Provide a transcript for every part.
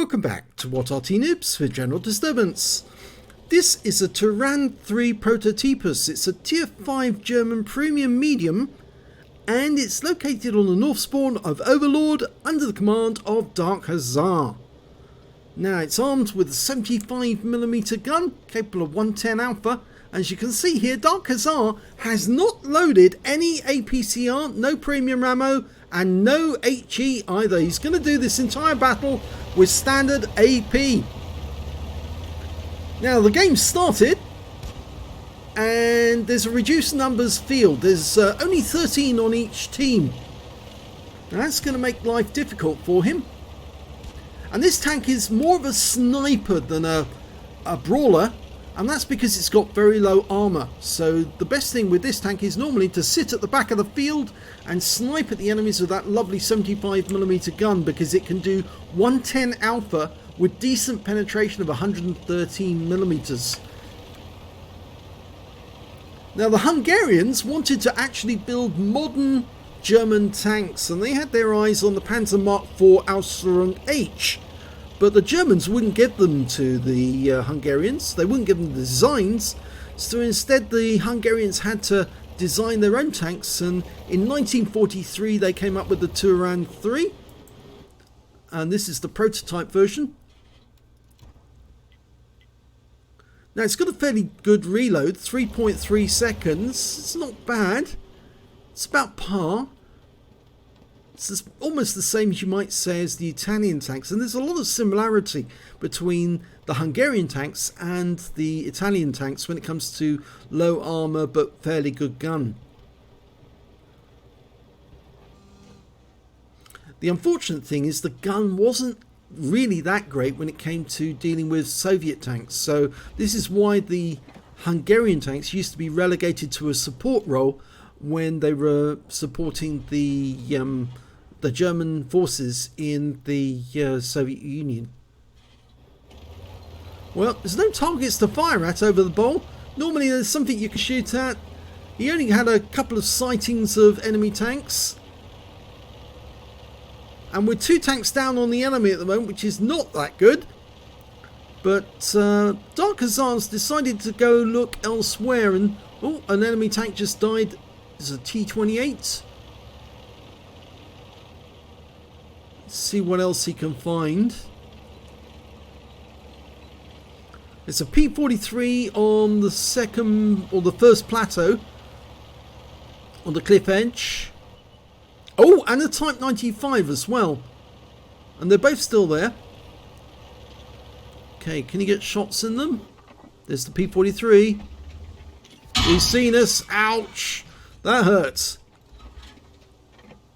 Welcome back to What Arty Noobs for General Disturbance. This is a Turán III prototypus. It's a tier 5 German premium medium and it's located on the north spawn of Overlord under the command of Dark Hussar. Now it's armed with a 75mm gun capable of 110 alpha. As you can see here, Dark Hussar has not loaded any APCR, no premium ammo and no HE either. He's going to do this entire battle with standard AP. Now the game started and there's a reduced numbers field. There's only 13 on each team. Now that's going to make life difficult for him. And this tank is more of a sniper than a brawler, and that's because it's got very low armor. So the best thing with this tank is normally to sit at the back of the field and snipe at the enemies with that lovely 75mm gun, because it can do 110 alpha with decent penetration of 113mm. Now the Hungarians wanted to actually build modern German tanks, and they had their eyes on the Panzer Mark IV Aslains H. But the Germans wouldn't give them to the Hungarians. They wouldn't give them the designs. So instead the Hungarians had to design their own tanks, and in 1943 they came up with the Turán III. And this is the prototype version. Now it's got a fairly good reload, 3.3 seconds. It's not bad. It's about par. It's almost the same as you might say as the Italian tanks, and there's a lot of similarity between the Hungarian tanks and the Italian tanks when it comes to low armor but fairly good gun. The unfortunate thing is the gun wasn't really that great when it came to dealing with Soviet tanks, so this is why the Hungarian tanks used to be relegated to a support role when they were supporting the German forces in the Soviet Union. Well, there's no targets to fire at over the bowl. Normally there's something you can shoot at. He only had a couple of sightings of enemy tanks. And with 2 tanks down on the enemy at the moment, which is not that good. But Dark Hussar's decided to go look elsewhere, and oh, an enemy tank just died. It's a T-28. Let's see what else he can find. It's a P-43 on the second or the first plateau on the cliff edge. Oh, and a Type 95 as well. And they're both still there. Okay, can you get shots in them? There's the P-43. He's seen us. Ouch. That hurts.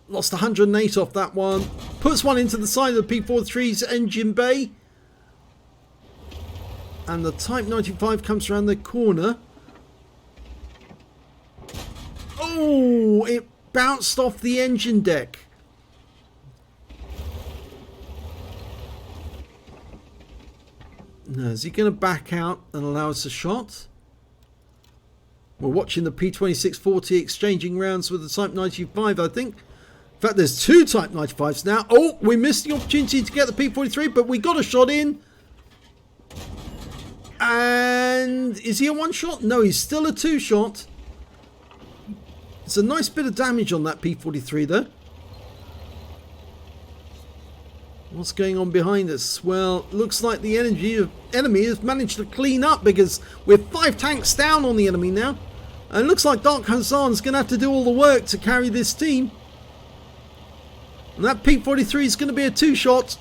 Lost 108 off that one. Puts one into the side of the P-43's engine bay. And the Type 95 comes around the corner. Oh, it bounced off the engine deck. Now, is he going to back out and allow us a shot? We're watching the P-2640 exchanging rounds with the Type 95, I think. In fact, there's 2 Type 95s now. Oh, we missed the opportunity to get the P-43, but we got a shot in. And is he a 1-shot? No, he's still a 2-shot. It's a nice bit of damage on that P-43 though. What's going on behind us? Well, looks like the enemy has managed to clean up, because we're 5 tanks down on the enemy now. And it looks like Dark Hussar's going to have to do all the work to carry this team. And that P-43 is going to be a 2-shot.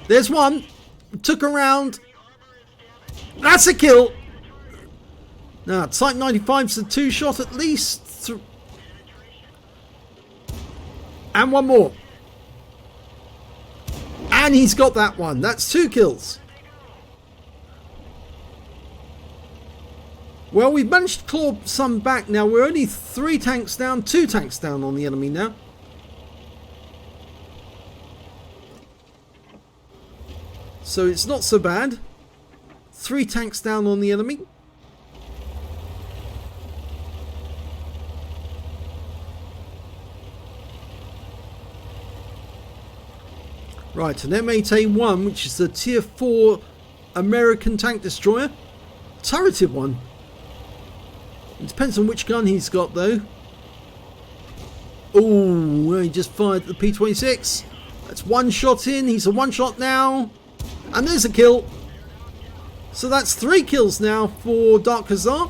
There's one. Took a round. That's a kill. Now, Type 95's a 2-shot at least. And one more. And he's got that one. That's 2 kills. Well, we've managed to claw some back now. We're only 3 tanks down, 2 tanks down on the enemy now. So it's not so bad. 3 tanks down on the enemy. Right, an M8A1, which is the Tier 4 American tank destroyer. Turreted one. It depends on which gun he's got though. Oh, he just fired the P26. That's one shot in. He's a one shot now. And there's a kill. So that's 3 kills now for Dark Khazar.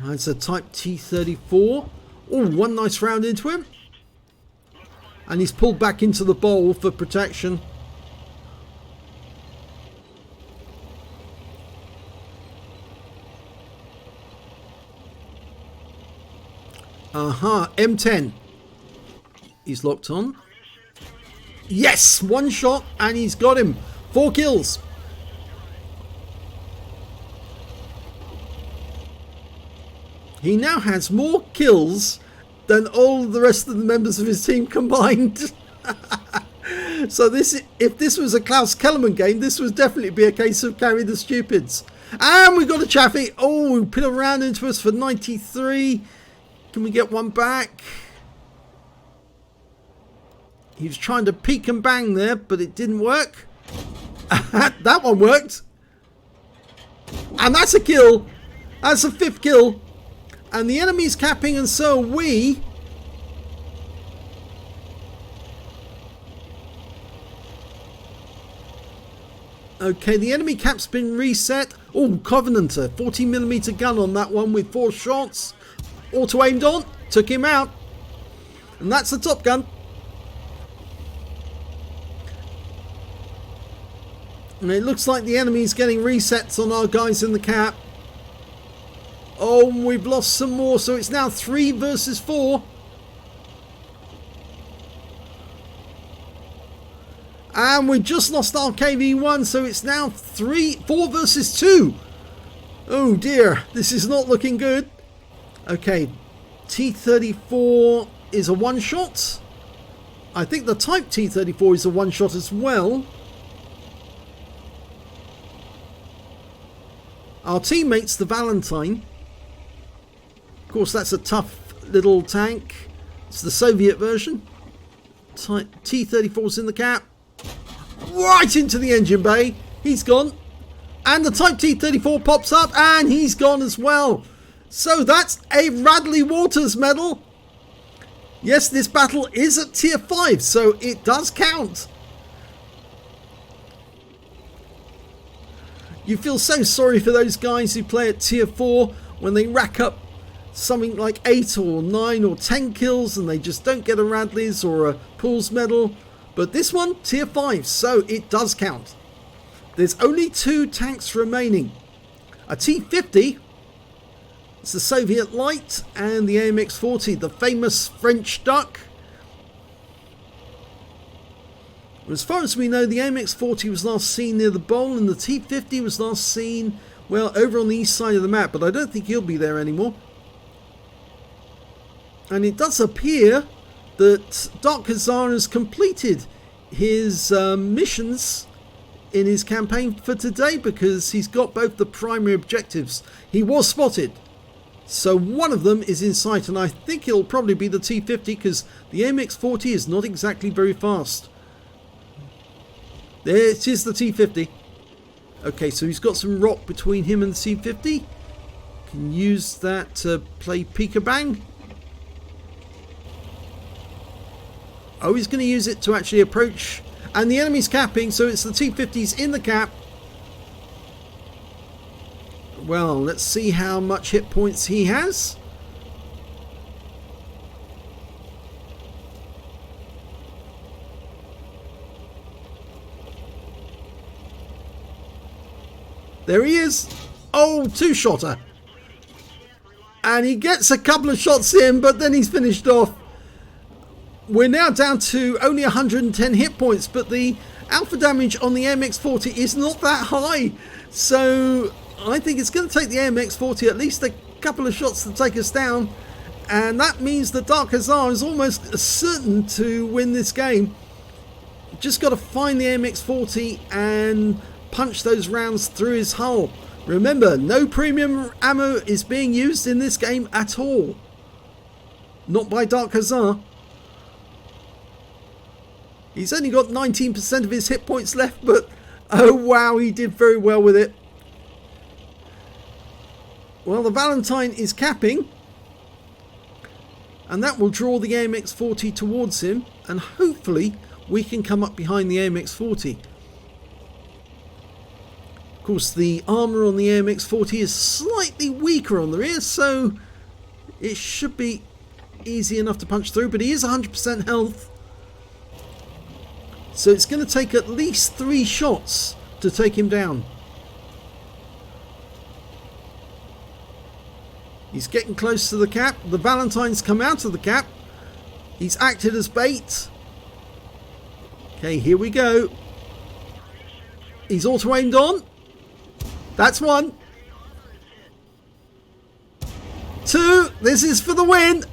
That's a Type T-34. Oh, one nice round into him. And he's pulled back into the bowl for protection. Aha, M10. He's locked on. Yes, one shot and he's got him. 4 kills. He now has more kills than all the rest of the members of his team combined. So this, if this was a Klaus Kellerman game, this would definitely be a case of carry the stupids. And we got a Chaffee. Oh, put a round into us for 93. Can we get one back? He was trying to peek and bang there, but it didn't work. That one worked. And that's a kill. That's a 5th kill. And the enemy's capping and so are we. Okay, the enemy cap's been reset. Oh, Covenanter. 40mm gun on that one with 4 shots. Auto aimed on. Took him out. And that's the top gun. And it looks like the enemy's getting resets on our guys in the cap. Oh, we've lost some more, so it's now 3 versus 4. And we just lost our KV1, so it's now 4 versus 2. Oh dear, this is not looking good. Okay, T-34 is a one-shot. I think the Type T-34 is a one-shot as well. Our teammate's the Valentine. Of course, that's a tough little tank. It's the Soviet version. T-34's in the cap. Right into the engine bay. He's gone. And the Type T-34 pops up and he's gone as well. So that's a Radley Waters medal. Yes, this battle is at tier 5, so it does count. You feel so sorry for those guys who play at tier 4 when they rack up something like 8 or 9 or 10 kills and they just don't get a Radley's or a Pools medal. But this one, tier 5, so it does count. There's only 2 tanks remaining. A T-50, it's the Soviet Light, and the AMX-40, the famous French Duck. As far as we know, the AMX-40 was last seen near the bowl and the T-50 was last seen, well, over on the east side of the map, but I don't think he'll be there anymore. And it does appear that Dark Khazar has completed his missions in his campaign for today because he's got both the primary objectives. He was spotted, so one of them is in sight, and I think it'll probably be the T-50 because the AMX-40 is not exactly very fast. There it is, the T-50. Okay, so he's got some rock between him and the T-50. Can use that to play peek-a-bang. Oh, he's going to use it to actually approach. And the enemy's capping, so it's the T-50's in the cap. Well, let's see how much hit points he has. There he is. Oh, 2-shotter. And he gets a couple of shots in, but then he's finished off. We're now down to only 110 hit points, but the alpha damage on the AMX-40 is not that high. So I think it's going to take the AMX-40 at least a couple of shots to take us down. And that means that Dark Khazar is almost certain to win this game. Just got to find the AMX-40 and punch those rounds through his hull. Remember, no premium ammo is being used in this game at all. Not by Dark Hussar. He's only got 19% of his hit points left, but oh wow, he did very well with it. Well, the Valentine is capping, and that will draw the AMX-40 towards him, and hopefully we can come up behind the AMX-40. Of course, the armour on the AMX-40 is slightly weaker on the rear, so it should be easy enough to punch through, but he is 100% health. So it's going to take at least 3 shots to take him down. He's getting close to the cap. The Valentine's come out of the cap. He's acted as bait. Okay, here we go. He's auto-aimed on. That's 1. 2. This is for the win.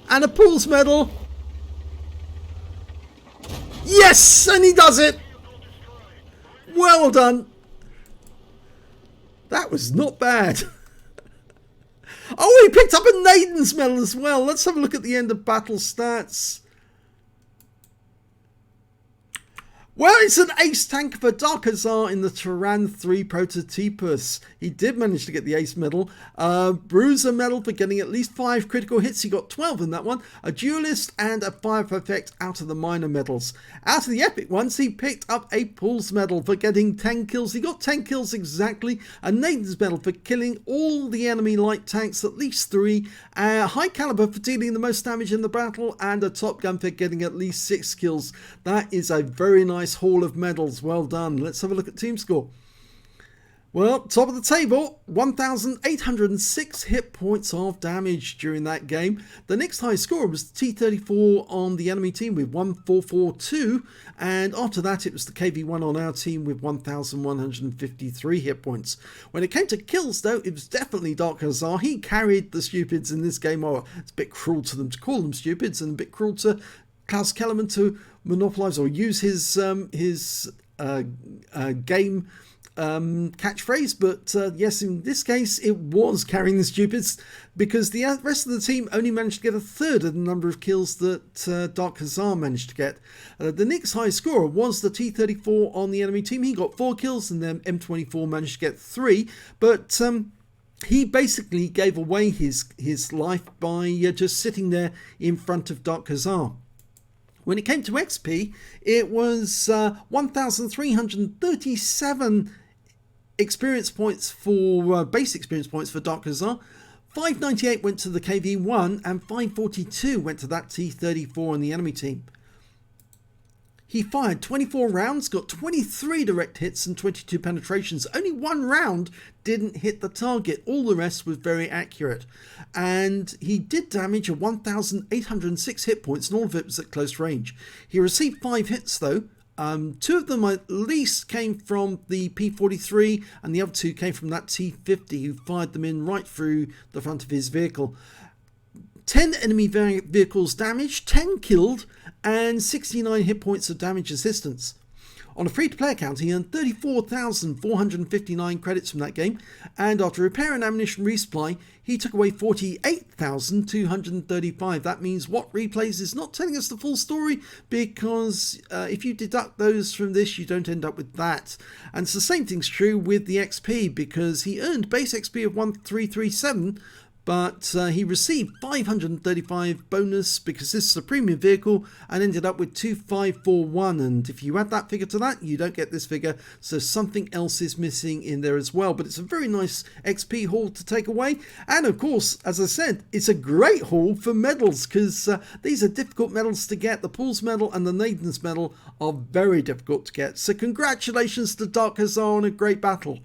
And a Pools medal. Yes! And he does it. Well done. That was not bad. Oh, he picked up a Naydin's medal as well. Let's have a look at the end of battle stats. Well, it's an ace tank for Dark Hussar in the Turán III prototypus. He did manage to get the ace medal. Bruiser medal for getting at least 5 critical hits. He got 12 in that one. A duelist and a fire effect out of the minor medals. Out of the epic ones, he picked up a Pools medal for getting 10 kills. He got 10 kills exactly. A Naydin's medal for killing all the enemy light tanks, at least 3. High caliber for dealing the most damage in the battle. And a top gun for getting at least 6 kills. That is a very nice haul of medals. Well done. Let's have a look at team score. Well, top of the table, 1,806 hit points of damage during that game. The next highest score was the T34 on the enemy team with 1,442, and after that it was the KV1 on our team with 1,153 hit points. When it came to kills though, it was definitely Dark Hussar. He carried the stupids in this game. Oh, it's a bit cruel to them to call them stupids, and a bit cruel to Klaus Kellerman to monopolize or use his game catchphrase, but yes, in this case it was carrying the stupids, because the rest of the team only managed to get a third of the number of kills that Dark Hussar managed to get. The next highest scorer was the T34 on the enemy team. He got 4 kills, and then M24 managed to get 3, but he basically gave away his life by just sitting there in front of Dark Hussar. When it came to XP, it was 1,337 experience points for base experience points for Dark Hussar. 598 went to the KV1 and 542 went to that T34 on the enemy team. He fired 24 rounds, got 23 direct hits and 22 penetrations. Only 1 round didn't hit the target. All the rest was very accurate. And he did damage of 1,806 hit points, and all of it was at close range. He received 5 hits though. 2 of them at least came from the P43, and the other 2 came from that T50, who fired them in right through the front of his vehicle. 10 enemy vehicles damaged, 10 killed, and 69 hit points of damage assistance. On a free-to-play account, he earned 34,459 credits from that game, and after repair and ammunition resupply, he took away 48,235. That means what replays is not telling us the full story, because if you deduct those from this, you don't end up with that. And it's the same thing's true with the XP, because he earned base XP of 1337, but he received 535 bonus because this is a premium vehicle, and ended up with 2541, and if you add that figure to that, you don't get this figure, so something else is missing in there as well. But it's a very nice XP haul to take away, and of course, as I said, it's a great haul for medals, because these are difficult medals to get. The Pools medal and the Naydin's medal are very difficult to get, so congratulations to Dark Hussar on a great battle.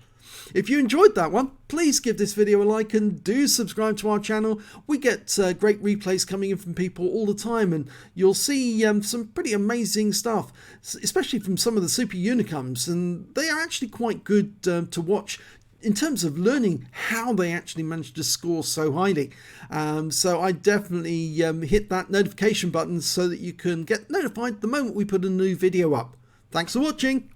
If you enjoyed that one, please give this video a like and do subscribe to our channel. We get great replays coming in from people all the time, and you'll see some pretty amazing stuff, especially from some of the super unicums, and they are actually quite good to watch in terms of learning how they actually managed to score so highly. So I definitely hit that notification button so that you can get notified the moment we put a new video up. Thanks for watching.